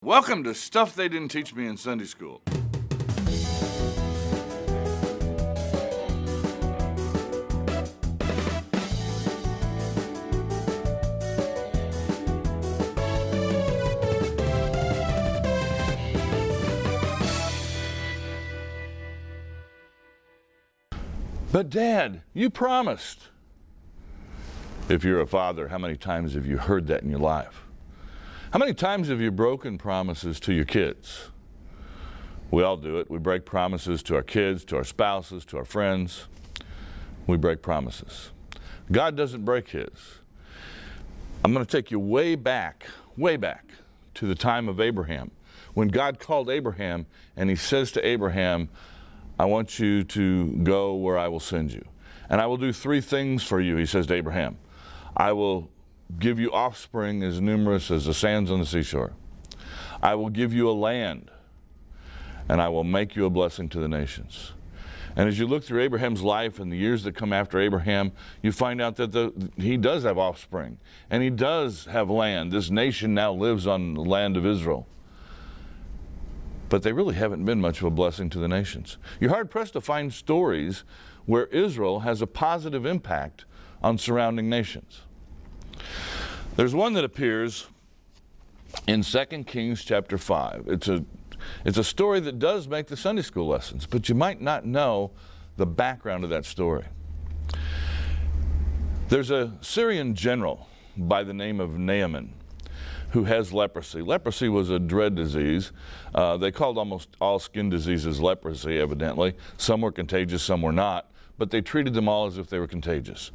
Welcome to Stuff They Didn't Teach Me in Sunday School. But Dad, you promised. If you're a father, how many times have you heard that in your life? How many times have you broken promises to your kids? We all do it. We break promises to our kids, to our spouses, to our friends. We break promises. God doesn't break his. I'm going to take you way back to the time of Abraham, when God called Abraham and he says to Abraham, I want you to go where I will send you. And I will do three things for you, he says to Abraham. I will give you offspring as numerous as the sands on the seashore. I will give you a land, and I will make you a blessing to the nations. And as you look through Abraham's life and the years that come after Abraham, you find out that he does have offspring, and he does have land. This nation now lives on the land of Israel. But they really haven't been much of a blessing to the nations. You're hard-pressed to find stories where Israel has a positive impact on surrounding nations. There's one that appears in 2 Kings chapter 5. It's a story that does make the Sunday school lessons, but you might not know the background of that story. There's a Syrian general by the name of Naaman who has leprosy. Leprosy was a dread disease. They called almost all skin diseases leprosy, evidently. Some were contagious, some were not. But they treated them all as if they were contagious.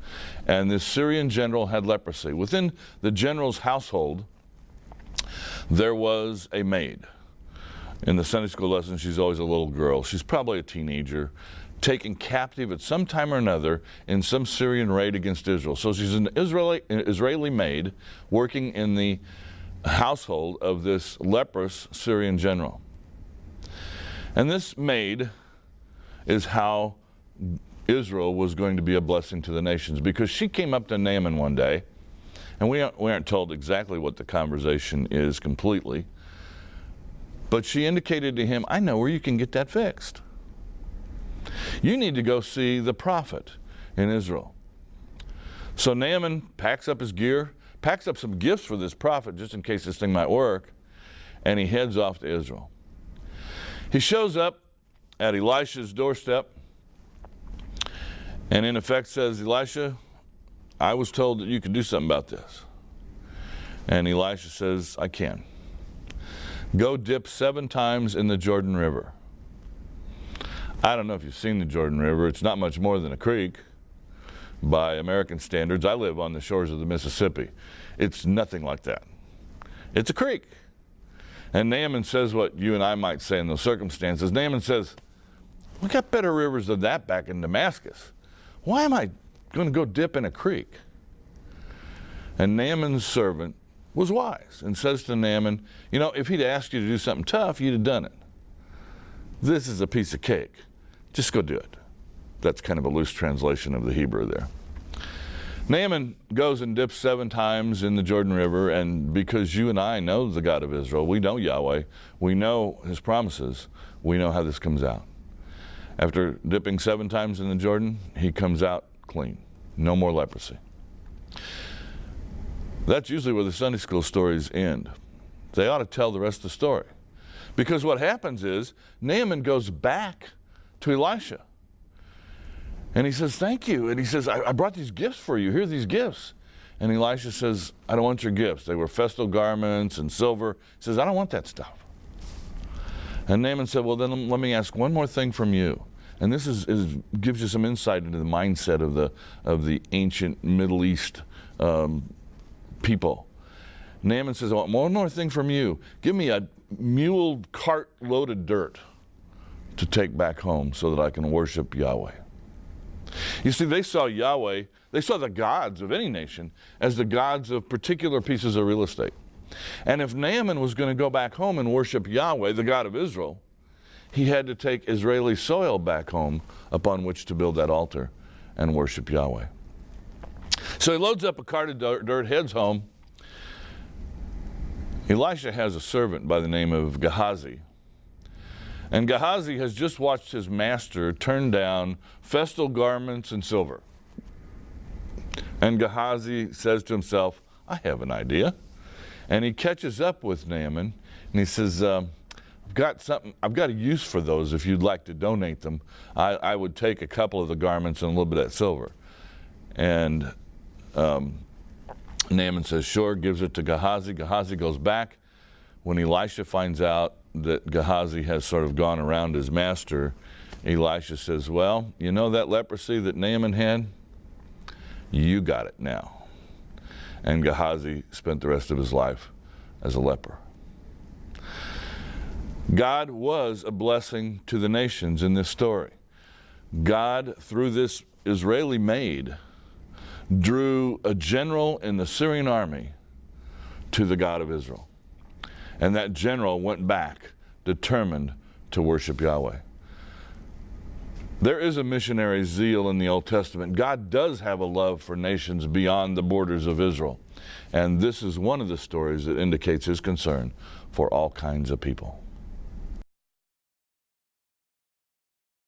And this Syrian general had leprosy. Within the general's household, there was a maid. In the Sunday school lesson, she's always a little girl. She's probably a teenager, taken captive at some time or another in some Syrian raid against Israel. So she's an Israeli maid working in the household of this leprous Syrian general. And this maid is how Israel was going to be a blessing to the nations, because she came up to Naaman one day, and we aren't told exactly what the conversation is completely, but she indicated to him, I know where you can get that fixed. You need to go see the prophet in Israel. So Naaman packs up his gear, packs up some gifts for this prophet just in case this thing might work, and he heads off to Israel. He shows up at Elisha's doorstep, and in effect says, Elisha, I was told that you could do something about this. And Elisha says, I can. Go dip 7 times in the Jordan River. I don't know if you've seen the Jordan River. It's not much more than a creek by American standards. I live on the shores of the Mississippi. It's nothing like that. It's a creek. And Naaman says what you and I might say in those circumstances. Naaman says, we got better rivers than that back in Damascus. Why am I going to go dip in a creek? And Naaman's servant was wise and says to Naaman, you know, if he'd asked you to do something tough, you'd have done it. This is a piece of cake. Just go do it. That's kind of a loose translation of the Hebrew there. Naaman goes and dips 7 times in the Jordan River, and because you and I know the God of Israel, we know Yahweh, we know his promises, we know how this comes out. After dipping 7 times in the Jordan, he comes out clean. No more leprosy. That's usually where the Sunday school stories end. They ought to tell the rest of the story. Because what happens is, Naaman goes back to Elisha. And he says, thank you. And he says, I brought these gifts for you. Here are these gifts. And Elisha says, I don't want your gifts. They were festal garments and silver. He says, I don't want that stuff. And Naaman said, well, then let me ask one more thing from you. And this gives you some insight into the mindset of the ancient Middle East people. Naaman says, I want one more thing from you. Give me a mule cart loaded dirt to take back home so that I can worship Yahweh. You see, they saw Yahweh, they saw the gods of any nation as the gods of particular pieces of real estate. And if Naaman was going to go back home and worship Yahweh, the God of Israel, he had to take Israeli soil back home upon which to build that altar and worship Yahweh. So he loads up a cart of dirt, heads home, Elisha has a servant by the name of Gehazi. And Gehazi has just watched his master turn down festal garments and silver. And Gehazi says to himself, I have an idea. And he catches up with Naaman and he says, I've got a use for those if you'd like to donate them. I would take a couple of the garments and a little bit of that silver. And Naaman says, sure, gives it to Gehazi. Gehazi goes back. When Elisha finds out that Gehazi has sort of gone around his master, Elisha says, well, you know that leprosy that Naaman had? You got it now. And Gehazi spent the rest of his life as a leper. God was a blessing to the nations in this story. God, through this Israeli maid, drew a general in the Syrian army to the God of Israel. And that general went back determined to worship Yahweh. There is a missionary zeal in the Old Testament. God does have a love for nations beyond the borders of Israel. And this is one of the stories that indicates his concern for all kinds of people.